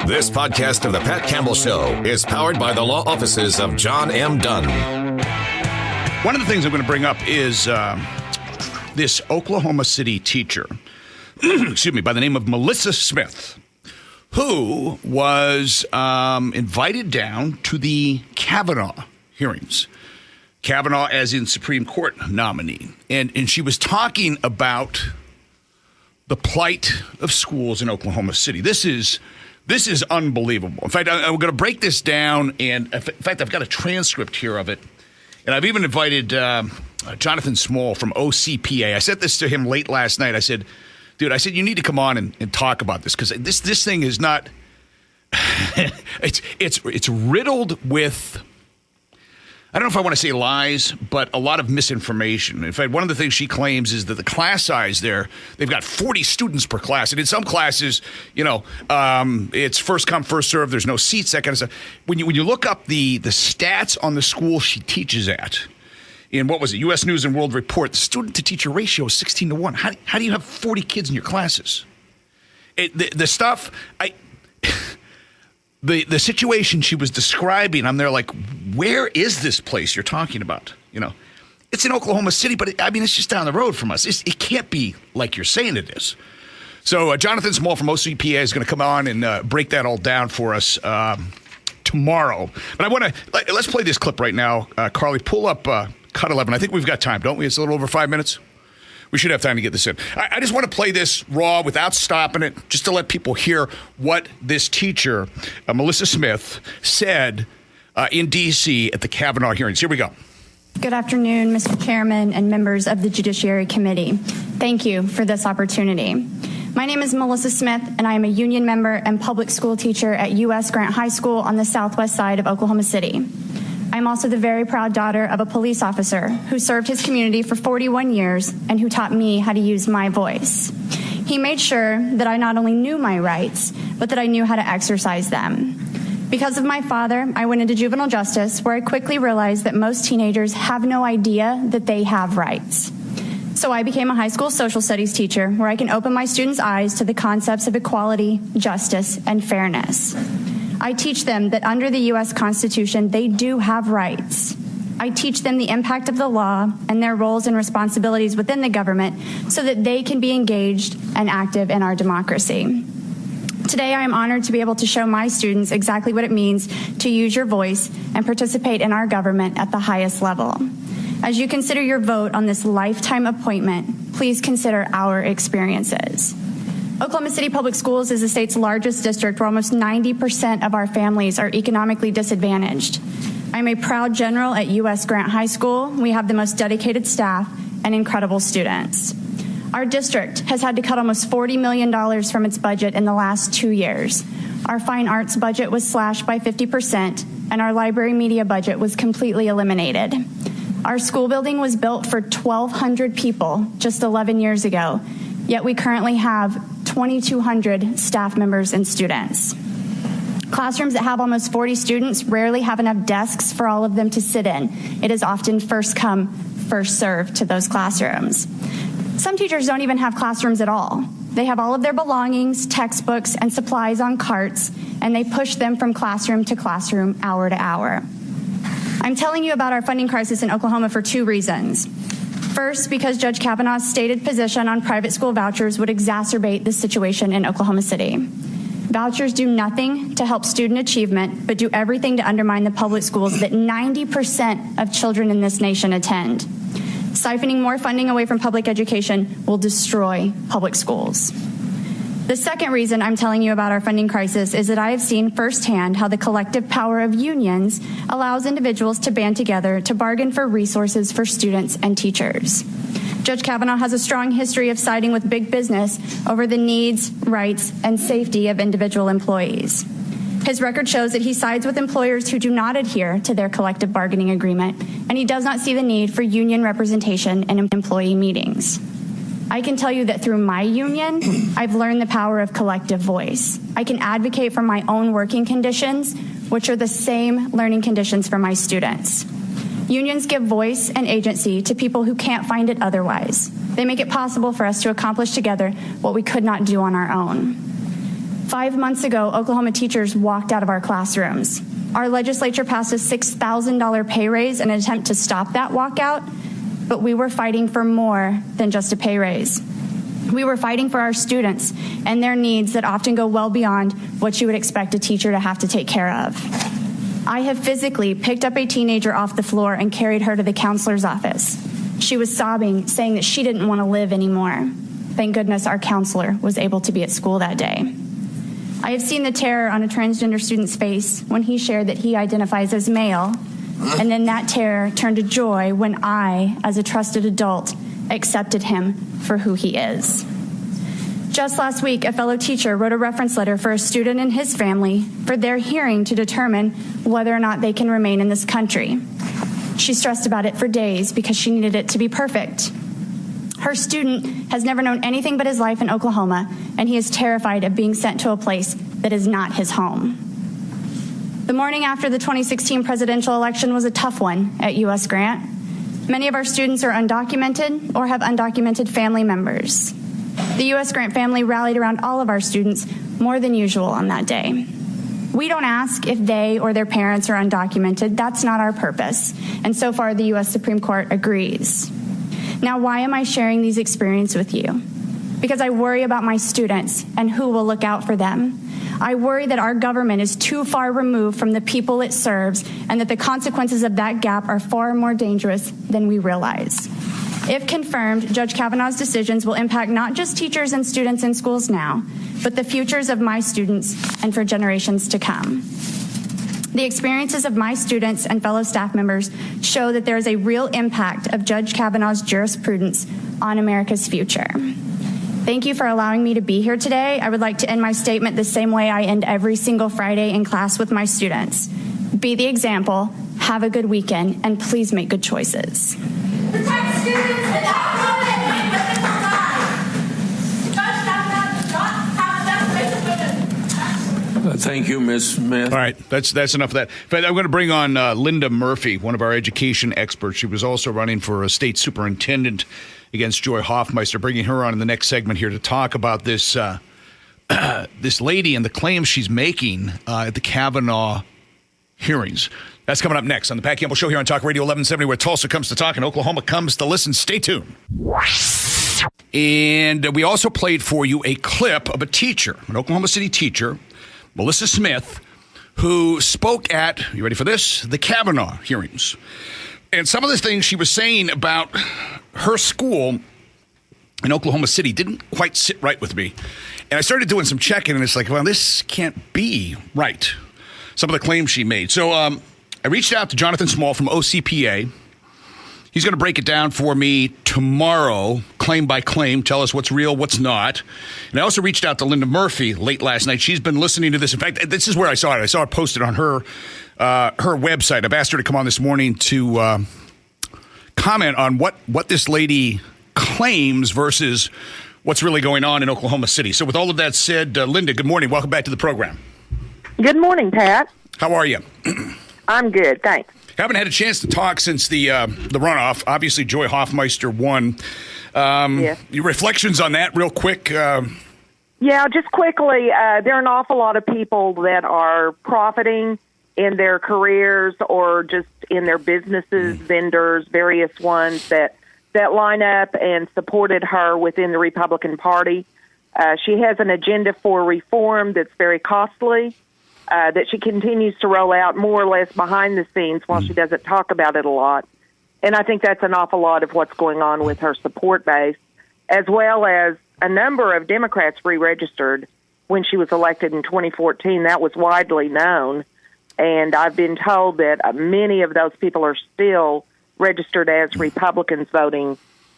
This podcast of The Pat Campbell Show is powered by the law offices of John M. Dunn. One of the things I'm going to bring up is this Oklahoma City teacher, excuse me, by the name of Melissa Smith, who was invited down to the Kavanaugh hearings. Kavanaugh as in Supreme Court nominee. And she was talking about the plight of schools in Oklahoma City. This is unbelievable. In fact, I'm going to break this down, and in fact, I've got a transcript here of it. And I've even invited Jonathan Small from OCPA. I said this to him late last night. I said, dude, you need to come on and talk about this, because this thing is not it's riddled with, I don't know if I want to say lies, but a lot of misinformation. In fact, one of the things she claims is that the class size there, they've got 40 students per class. And in some classes, it's first come, first serve. There's no seats, that kind of stuff. When you look up the stats on the school she teaches at, in what was it, U.S. News and World Report, the student-to-teacher ratio is 16-1. How do you have 40 kids in your classes? The situation she was describing, I'm there like, where is this place you're talking about? It's in Oklahoma City, but it's just down the road from us. It can't be like you're saying it is. So Jonathan Small from OCPA is going to come on and break that all down for us tomorrow. But let's play this clip right now. Carly, pull up cut 11. I think we've got time, don't we? It's a little over 5 minutes. We should have time to get this in. I just want to play this raw without stopping it, just to let people hear what this teacher, Melissa Smith, said in D.C. at the Kavanaugh hearings. Here we go. Good afternoon, Mr. Chairman and members of the Judiciary Committee. Thank you for this opportunity. My name is Melissa Smith, and I am a union member and public school teacher at U.S. Grant High School on the southwest side of Oklahoma City. I'm also the very proud daughter of a police officer who served his community for 41 years and who taught me how to use my voice. He made sure that I not only knew my rights, but that I knew how to exercise them. Because of my father, I went into juvenile justice, where I quickly realized that most teenagers have no idea that they have rights. So I became a high school social studies teacher, where I can open my students' eyes to the concepts of equality, justice, and fairness. I teach them that under the U.S. Constitution, they do have rights. I teach them the impact of the law and their roles and responsibilities within the government so that they can be engaged and active in our democracy. Today, I am honored to be able to show my students exactly what it means to use your voice and participate in our government at the highest level. As you consider your vote on this lifetime appointment, please consider our experiences. Oklahoma City Public Schools is the state's largest district, where almost 90% of our families are economically disadvantaged. I'm a proud general at U.S. Grant High School. We have the most dedicated staff and incredible students. Our district has had to cut almost $40 million from its budget in the last 2 years. Our fine arts budget was slashed by 50%, and our library media budget was completely eliminated. Our school building was built for 1,200 people just 11 years ago, yet we currently have 2,200 staff members and students. Classrooms that have almost 40 students rarely have enough desks for all of them to sit in. It is often first come, first served to those classrooms. Some teachers don't even have classrooms at all. They have all of their belongings, textbooks, and supplies on carts, and they push them from classroom to classroom, hour to hour. I'm telling you about our funding crisis in Oklahoma for 2 reasons. First, because Judge Kavanaugh's stated position on private school vouchers would exacerbate this situation in Oklahoma City. Vouchers do nothing to help student achievement, but do everything to undermine the public schools that 90% of children in this nation attend. Siphoning more funding away from public education will destroy public schools. The second reason I'm telling you about our funding crisis is that I have seen firsthand how the collective power of unions allows individuals to band together to bargain for resources for students and teachers. Judge Kavanaugh has a strong history of siding with big business over the needs, rights, and safety of individual employees. His record shows that he sides with employers who do not adhere to their collective bargaining agreement, and he does not see the need for union representation in employee meetings. I can tell you that through my union, I've learned the power of collective voice. I can advocate for my own working conditions, which are the same learning conditions for my students. Unions give voice and agency to people who can't find it otherwise. They make it possible for us to accomplish together what we could not do on our own. 5 months ago, Oklahoma teachers walked out of our classrooms. Our legislature passed a $6,000 pay raise in an attempt to stop that walkout, but we were fighting for more than just a pay raise. We were fighting for our students and their needs that often go well beyond what you would expect a teacher to have to take care of. I have physically picked up a teenager off the floor and carried her to the counselor's office. She was sobbing, saying that she didn't want to live anymore. Thank goodness our counselor was able to be at school that day. I have seen the terror on a transgender student's face when he shared that he identifies as male, and then that terror turned to joy when I, as a trusted adult, accepted him for who he is. Just last week, a fellow teacher wrote a reference letter for a student and his family for their hearing to determine whether or not they can remain in this country. She stressed about it for days because she needed it to be perfect. Her student has never known anything but his life in Oklahoma, and he is terrified of being sent to a place that is not his home. The morning after the 2016 presidential election was a tough one at U.S. Grant. Many of our students are undocumented or have undocumented family members. The U.S. Grant family rallied around all of our students more than usual on that day. We don't ask if they or their parents are undocumented. That's not our purpose. And so far, the U.S. Supreme Court agrees. Now, why am I sharing these experiences with you? Because I worry about my students and who will look out for them. I worry that our government is too far removed from the people it serves and that the consequences of that gap are far more dangerous than we realize. If confirmed, Judge Kavanaugh's decisions will impact not just teachers and students in schools now, but the futures of my students and for generations to come. The experiences of my students and fellow staff members show that there is a real impact of Judge Kavanaugh's jurisprudence on America's future. Thank you for allowing me to be here today. I would like to end my statement the same way I end every single Friday in class with my students. Be the example, have a good weekend, and please make good choices. Protect students and outcome it when women will die. Judge Kavanaugh does not have enough women. Thank you, Ms. Smith. All right, that's enough of that. But I'm going to bring on Linda Murphy, one of our education experts. She was also running for a state superintendent against Joy Hoffmeister, bringing her on in the next segment here to talk about this this lady and the claims she's making at the Kavanaugh hearings. That's coming up next on the Pat Campbell Show here on Talk Radio 1170, where Tulsa comes to talk and Oklahoma comes to listen. Stay tuned. And we also played for you a clip of a teacher, an Oklahoma City teacher, Melissa Smith, who spoke at, you ready for this, the Kavanaugh hearings. And some of the things she was saying about her school in Oklahoma City didn't quite sit right with me. And I started doing some checking, and it's like, well, this can't be right. Some of the claims she made. So I reached out to Jonathan Small from OCPA. He's going to break it down for me tomorrow, claim by claim, tell us what's real, what's not. And I also reached out to Linda Murphy late last night. She's been listening to this. In fact, this is where I saw it. I saw it posted on her website. I've asked her to come on this morning to comment on what this lady claims versus what's really going on in Oklahoma City. So with all of that said, Linda, good morning. Welcome back to the program. Good morning, Pat. How are you? I'm good, thanks. Haven't had a chance to talk since the runoff. Obviously, Joy Hoffmeister won. Yes. Your reflections on that real quick? Yeah, just quickly, there are an awful lot of people that are profiting in their careers or just in their businesses, vendors, various ones that line up and supported her within the Republican Party. She has an agenda for reform that's very costly, that she continues to roll out more or less behind the scenes while she doesn't talk about it a lot. And I think that's an awful lot of what's going on with her support base, as well as a number of Democrats re-registered when she was elected in 2014. That was widely known. And I've been told that many of those people are still registered as Republicans voting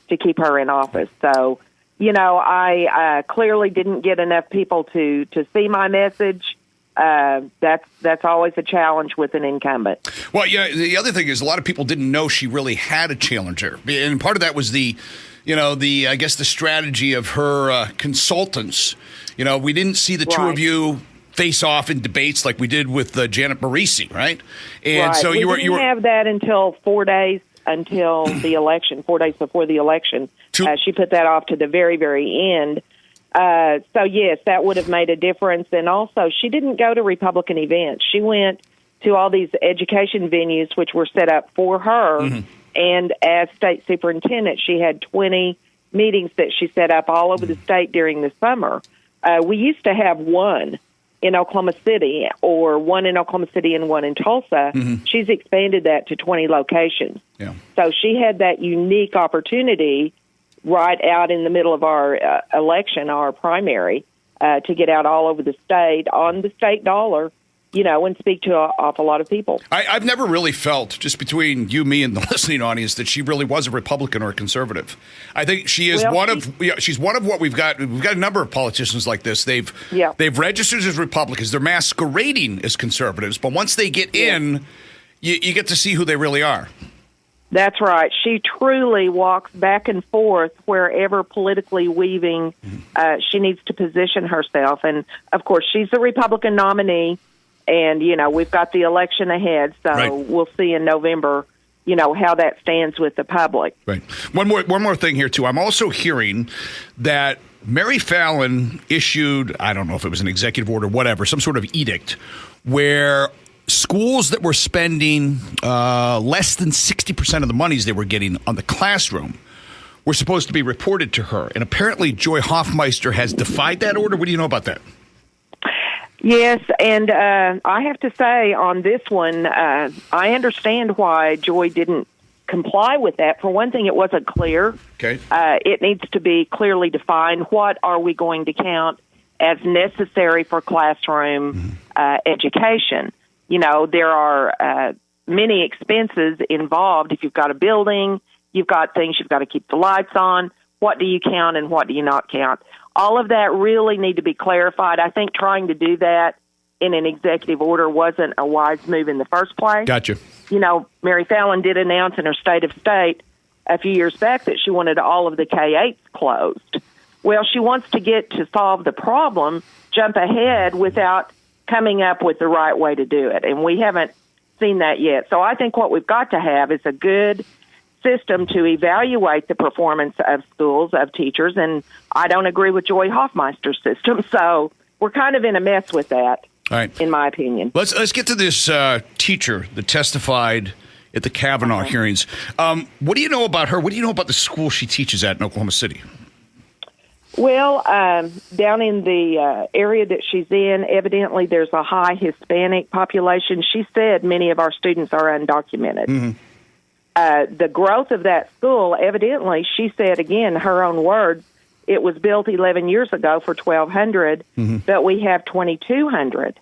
to keep her in office. So, you know, I clearly didn't get enough people to see my message. That's always a challenge with an incumbent. Well, yeah, the other thing is a lot of people didn't know she really had a challenger. And part of that was the strategy of her consultants. You know, we didn't see the two of you face off in debates like we did with Janet Barisi, right? And so you didn't have that until 4 days until the election, 4 days before the election. She put that off to the very, very end. So, yes, that would have made a difference. And also, she didn't go to Republican events. She went to all these education venues, which were set up for her. Mm-hmm. And as state superintendent, she had 20 meetings that she set up all over the state during the summer. We used to have one in Oklahoma City, or one in Oklahoma City and one in Tulsa. Mm-hmm. She's expanded that to 20 locations. Yeah. So she had that unique opportunity right out in the middle of our election, our primary, to get out all over the state on the state dollar, and speak to an awful lot of people. I've never really felt, just between you, me, and the listening audience, that she really was a Republican or a conservative. I think she is she's one of what we've got. We've got a number of politicians like this. They've registered as Republicans. They're masquerading as conservatives, but once they get in, you get to see who they really are. That's right. She truly walks back and forth wherever politically weaving she needs to position herself. And, of course, she's the Republican nominee. And, we've got the election ahead, so We'll see in November, how that stands with the public. Right. One more thing here, too. I'm also hearing that Mary Fallon issued, I don't know if it was an executive order, whatever, some sort of edict, where schools that were spending less than 60% of the monies they were getting on the classroom were supposed to be reported to her. And apparently Joy Hoffmeister has defied that order. What do you know about that? Yes, and I have to say on this one, I understand why Joy didn't comply with that. For one thing, it wasn't clear. Okay. It needs to be clearly defined. What are we going to count as necessary for classroom education? There are many expenses involved. If you've got a building, you've got things you've got to keep the lights on. What do you count and what do you not count? All of that really need to be clarified. I think trying to do that in an executive order wasn't a wise move in the first place. Gotcha. Mary Fallon did announce in her State of State a few years back that she wanted all of the K-8s closed. Well, she wants to get to solve the problem, jump ahead without coming up with the right way to do it. And we haven't seen that yet. So I think what we've got to have is a good system to evaluate the performance of schools, of teachers, and I don't agree with Joy Hoffmeister's system, so we're kind of in a mess with that, in my opinion. Let's get to this teacher that testified at the Kavanaugh hearings. What do you know about her? What do you know about the school she teaches at in Oklahoma City? Well, down in the area that she's in, evidently there's a high Hispanic population. She said many of our students are undocumented. Mm-hmm. The growth of that school, evidently, she said, again, her own words, it was built 11 years ago for 1,200, but we have 2,200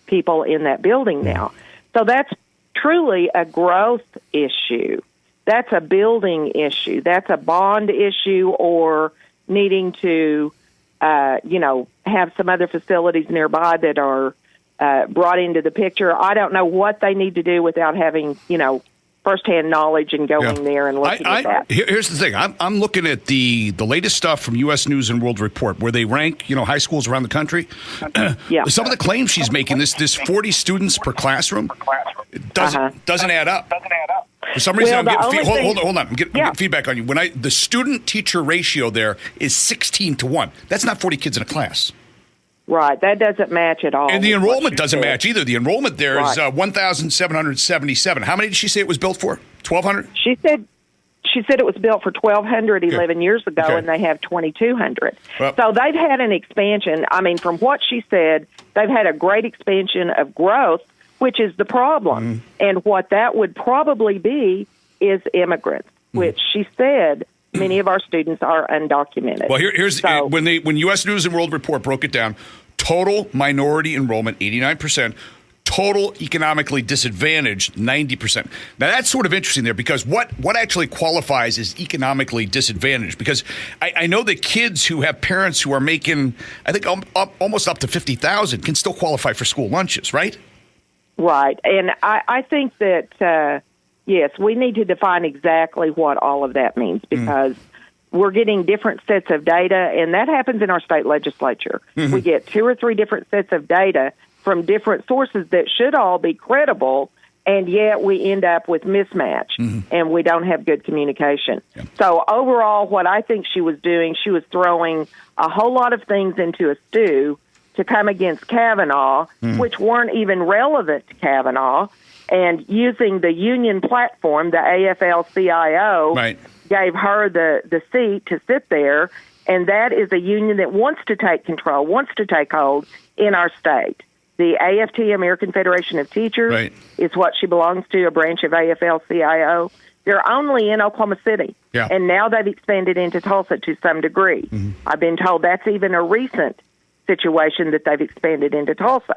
people in that building now. So that's truly a growth issue. That's a building issue. That's a bond issue, or needing to, have some other facilities nearby that are brought into the picture. I don't know what they need to do without having, firsthand knowledge and going there and looking at that. Here's the thing. I'm looking at the latest stuff from U.S. News and World Report, where they rank, high schools around the country. Some of the claims she's making, this 40 students per classroom, it doesn't add up. For some reason, I'm getting hold on. I'm getting feedback on you. The student-teacher ratio there is 16-1. That's not 40 kids in a class. Right, that doesn't match at all. And the enrollment doesn't match either. The enrollment there is 1,777. How many did she say it was built for? 1,200? She said it was built for 1,200 11 years ago, and they have 2,200. Well, so they've had an expansion. I mean, from what she said, they've had a great expansion of growth, which is the problem. And what that would probably be is immigrants, which she said many of our students are undocumented. Well, here's when U.S. News and World Report broke it down, total minority enrollment, 89%, total economically disadvantaged, 90%. Now, that's sort of interesting there, because what actually qualifies as economically disadvantaged? Because I know that kids who have parents who are making, I think, almost up to $50,000 can still qualify for school lunches, right? Right. And I think that, yes, we need to define exactly what all of that means, because we're getting different sets of data, and that happens in our state legislature. We get 2 or 3 different sets of data from different sources that should all be credible, and yet we end up with mismatch, and we don't have good communication. Yeah. So overall, what I think she was doing, she was throwing a whole lot of things into a stew to come against Kavanaugh, which weren't even relevant to Kavanaugh, and using the union platform, the AFL-CIO, gave her the seat to sit there, and that is a union that wants to take control, wants to take hold in our state. The AFT, American Federation of Teachers, is what she belongs to, a branch of AFL-CIO. They're only in Oklahoma City, and now they've expanded into Tulsa to some degree. I've been told that's even a recent situation that they've expanded into Tulsa.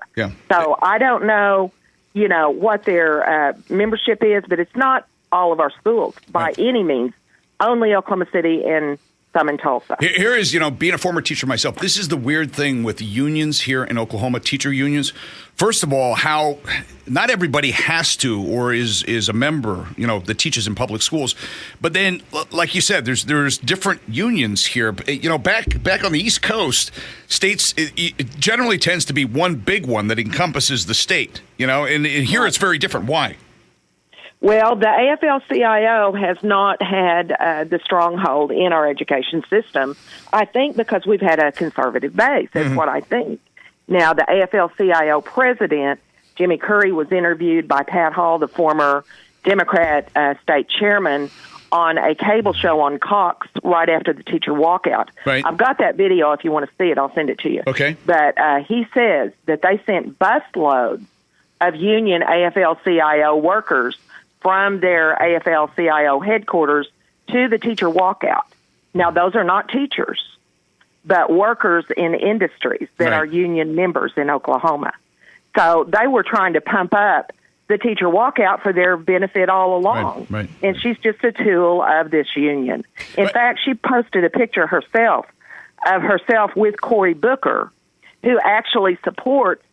So I don't know, what their membership is, but it's not all of our schools by any means, only Oklahoma City and some in Tulsa. Here is, being a former teacher myself, this is the weird thing with unions here in Oklahoma, teacher unions. First of all, how not everybody has to or is a member, that teaches in public schools. But then, like you said, there's different unions here. Back on the East Coast, states, it generally tends to be one big one that encompasses the state, and here it's very different. Why? Well, the AFL-CIO has not had the stronghold in our education system, I think because we've had a conservative base. That's what I think. Now, the AFL-CIO president, Jimmy Curry, was interviewed by Pat Hall, the former Democrat state chairman, on a cable show on Cox right after the teacher walkout. I've got that video. If you want to see it, I'll send it to you. Okay. But he says that they sent busloads of union AFL-CIO workers from their AFL-CIO headquarters to the teacher walkout. Now, those are not teachers, but workers in industries that are union members in Oklahoma. So they were trying to pump up the teacher walkout for their benefit all along. And she's just a tool of this union. In fact, she posted a picture herself with Cory Booker, who actually supports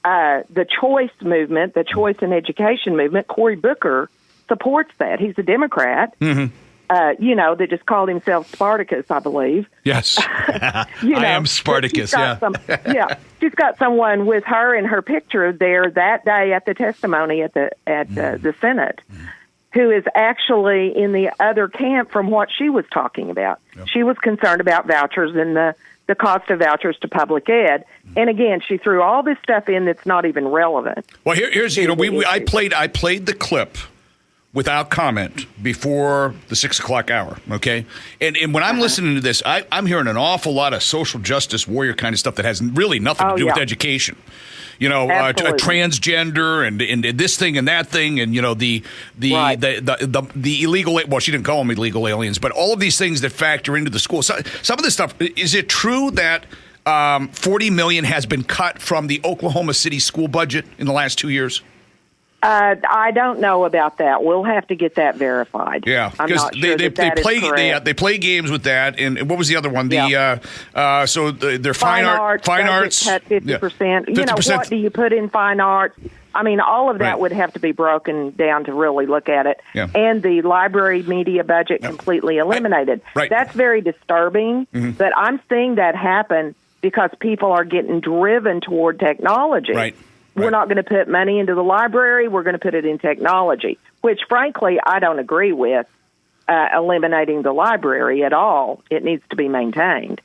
the choice movement, the choice in education movement. Cory Booker supports that. He's a Democrat, that just called himself Spartacus, I believe. Yes. I am Spartacus, she's got someone with her in her picture there that day at the testimony at the Senate who is actually in the other camp from what she was talking about. She was concerned about vouchers and the cost of vouchers to public ed. And again, she threw all this stuff in that's not even relevant. Well, here's I played the clip without comment before the 6 o'clock hour. Okay, and when I'm listening to this, I'm hearing an awful lot of social justice warrior kind of stuff that has really nothing to do with education. Transgender and this thing and that thing, and the illegal. Well, she didn't call them illegal aliens, but all of these things that factor into the school. So, some of this stuff. Is it true that $40 million has been cut from the Oklahoma City school budget in the last 2 years? I don't know about that. We'll have to get that verified. Yeah, because they play games with that. And what was the other one? Their fine arts cut 50%. What do you put in fine arts? I mean, all of that would have to be broken down to really look at it. And the library media budget completely eliminated. That's very disturbing. But I'm seeing that happen because people are getting driven toward technology. We're not going to put money into the library. We're going to put it in technology, which, frankly, I don't agree with eliminating the library at all. It needs to be maintained.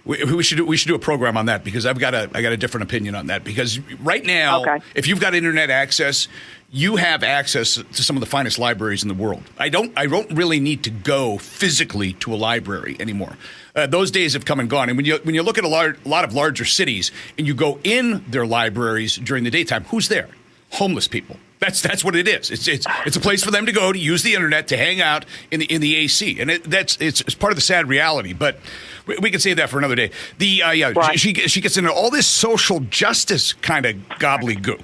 We should do a program on that because I got a different opinion on that. Because right now, if you've got internet access, you have access to some of the finest libraries in the world. I don't really need to go physically to a library anymore. Those days have come and gone. And when you look at a lot of larger cities and you go in their libraries during the daytime, who's there? Homeless people. That's what it is. It's a place for them to go to use the internet to hang out in the AC, and it's part of the sad reality. But we can save that for another day. She gets into all this social justice kind of gobbledygook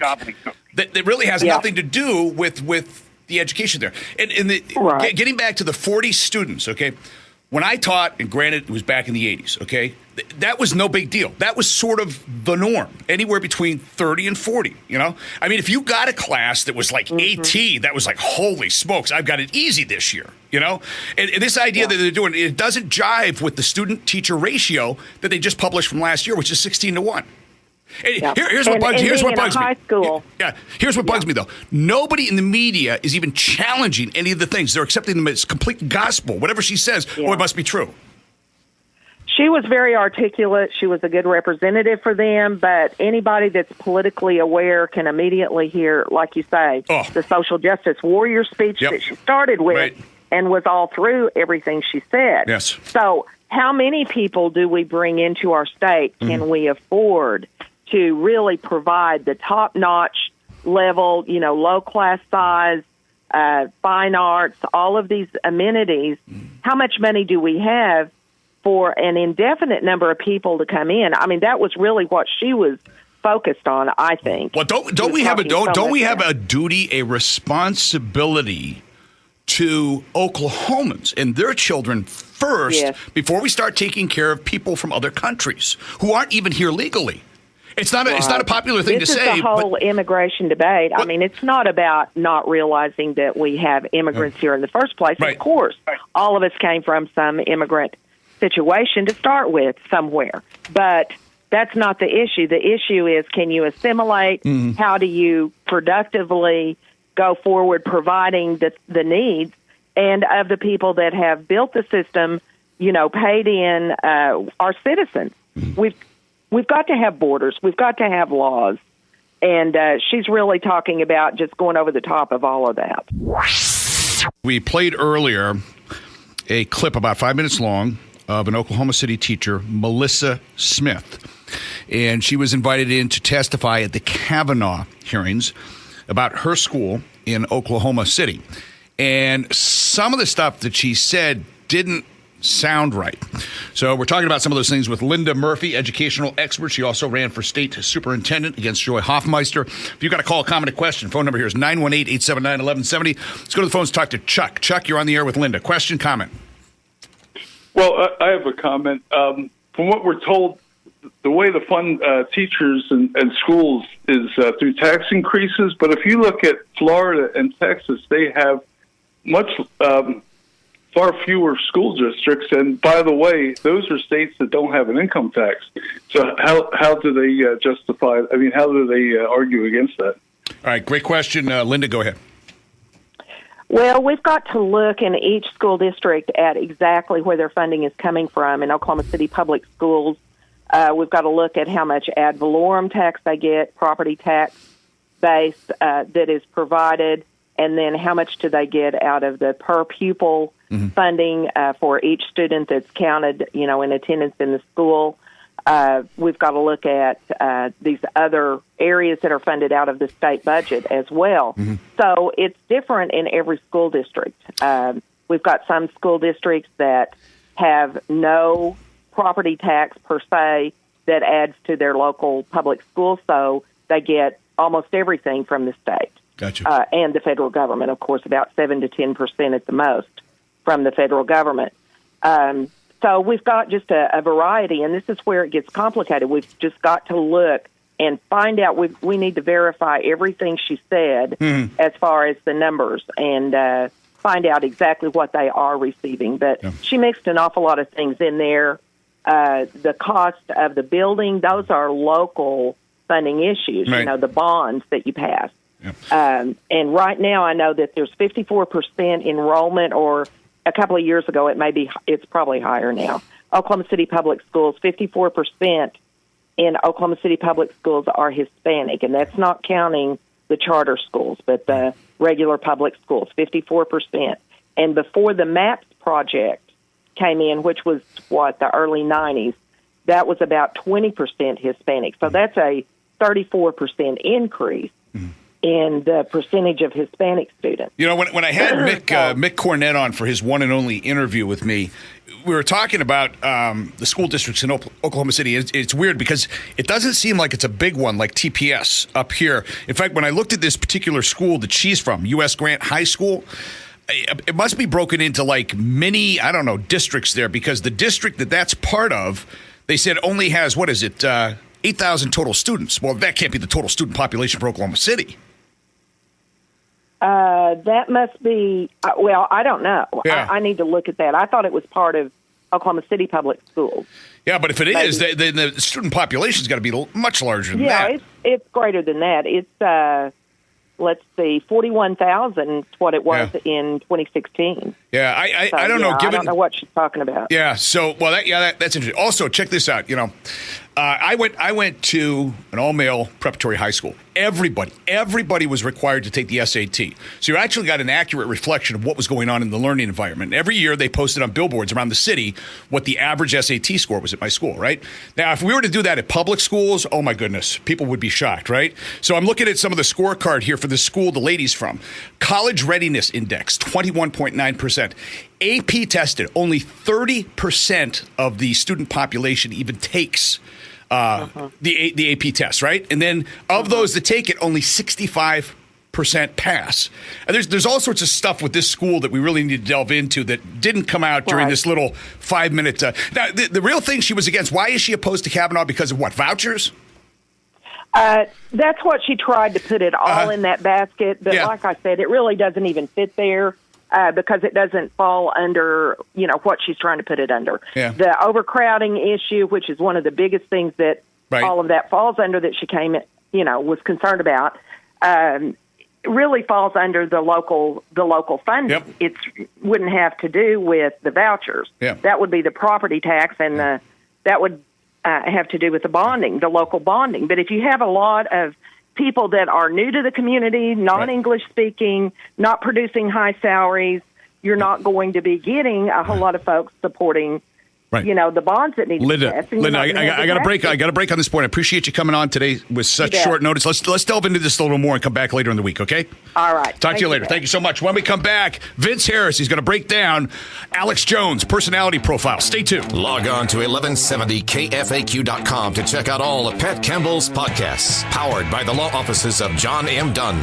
that really has nothing to do with the education there. And getting back to the 40 students, okay. When I taught, and granted it was back in the 80s, okay, that was no big deal. That was sort of the norm, anywhere between 30 and 40, I mean, if you got a class that was like AT, that was like, holy smokes, I've got it easy this year, And this idea that they're doing, it doesn't jive with the student-teacher ratio that they just published from last year, which is 16 to 1. And here's what bugs me. High school. Yeah, here's what bugs me, though. Nobody in the media is even challenging any of the things. They're accepting them as complete gospel. Whatever she says, it must be true. She was very articulate. She was a good representative for them, but anybody that's politically aware can immediately hear, like you say, the social justice warrior speech that she started with and was all through everything she said. Yes. So how many people do we bring into our state? Can we afford to really provide the top-notch level, low class size, fine arts, all of these amenities? How much money do we have for an indefinite number of people to come in? I mean, that was really what she was focused on, I think. Well, don't we have a duty, a responsibility to Oklahomans and their children first before we start taking care of people from other countries who aren't even here legally? It's not a popular thing to say. This is the whole immigration debate. I mean, it's not about not realizing that we have immigrants here in the first place. Right. Of course, all of us came from some immigrant situation to start with somewhere. But that's not the issue. The issue is, can you assimilate? How do you productively go forward providing the needs and of the people that have built the system, paid in, our citizens? We've got to have borders. We've got to have laws. And she's really talking about just going over the top of all of that. We played earlier a clip about 5 minutes long of an Oklahoma City teacher, Melissa Smith. And she was invited in to testify at the Kavanaugh hearings about her school in Oklahoma City. And some of the stuff that she said didn't sound right. So we're talking about some of those things with Linda Murphy, educational expert. She also ran for state superintendent against Joy Hoffmeister. If you've got a call, comment, a question, phone number here is 918-879-1170. Let's go to the phones to talk to Chuck. Chuck, you're on the air with Linda. Question, comment? Well, I have a comment. From what we're told, the way to fund teachers and schools is through tax increases. But if you look at Florida and Texas, they have much far fewer school districts. And by the way, those are states that don't have an income tax. So how do they justify? I mean, how do they argue against that? All right, great question. Linda, go ahead. Well, we've got to look in each school district at exactly where their funding is coming from. In Oklahoma City Public Schools, we've got to look at how much ad valorem tax they get, property tax base that is provided, and then how much do they get out of the per pupil funding for each student that's counted, in attendance in the school. We've got to look at these other areas that are funded out of the state budget as well. So it's different in every school district. We've got some school districts that have no property tax per se that adds to their local public schools, so they get almost everything from the state. Gotcha. And the federal government, of course, about 7 to 10% at the most from the federal government. So we've got just a variety, and this is where it gets complicated. We've just got to look and find out. We need to verify everything she said as far as the numbers and find out exactly what they are receiving. But she mixed an awful lot of things in there. The cost of the building, those are local funding issues, right. The bonds that you pass. And right now I know that there's 54% enrollment, or a couple of years ago it's probably higher now. Oklahoma City Public Schools, 54% in Oklahoma City Public Schools are Hispanic, and that's not counting the charter schools, but the regular public schools, 54%. And before the MAPS project came in, which was, the early 90s, that was about 20% Hispanic. So that's a 34% increase in the percentage of Hispanic students. When I had Mick Cornett on for his one and only interview with me, we were talking about the school districts in Oklahoma City. It's weird because it doesn't seem like it's a big one like TPS up here. In fact, when I looked at this particular school that she's from, U.S. Grant High School, it must be broken into like many, districts there, because the district that's part of, they said only has, 8,000 total students. Well, that can't be the total student population for Oklahoma City. That must be, I don't know. Yeah. I need to look at that. I thought it was part of Oklahoma City Public Schools. Yeah, but if it is, then the student population's got to be much larger than that. Yeah, it's greater than that. It's, let's see, 41,000 is what it was in 2016. Yeah, I don't know. I don't know what she's talking about. Yeah, so, well, that's interesting. Also, check this out. I went to an all-male preparatory high school. Everybody was required to take the SAT. So you actually got an accurate reflection of what was going on in the learning environment. Every year they posted on billboards around the city what the average SAT score was at my school, right? Now, if we were to do that at public schools, oh my goodness, people would be shocked, right? So I'm looking at some of the scorecard here for the school the lady's from. College Readiness Index, 21.9%. AP tested, only 30% of the student population even takes the AP test, right? And then of those that take it, only 65% pass. And there's all sorts of stuff with this school that we really need to delve into that didn't come out during this little 5-minute. Now, the real thing she was against, why is she opposed to Kavanaugh? Because of what, vouchers? That's what she tried to put it all in that basket. But like I said, it really doesn't even fit there. Because it doesn't fall under, what she's trying to put it under. Yeah. The overcrowding issue, which is one of the biggest things that all of that falls under that she was concerned about, really falls under the local funding. Yep. It wouldn't have to do with the vouchers. Yeah. That would be the property tax, and that would have to do with the bonding, the local bonding. But if you have a lot of people that are new to the community, non-English speaking, not producing high salaries, you're not going to be getting a whole lot of folks supporting, the bonds that need to be passed. Linda, I got to break on this point. I appreciate you coming on today with such short notice. Let's delve into this a little more and come back later in the week, okay? All right. Talk to you later. Thank you so much. When we come back, Vince Harris, he's going to break down Alex Jones' personality profile. Stay tuned. Log on to 1170KFAQ.com to check out all of Pat Campbell's podcasts, powered by the law offices of John M. Dunn.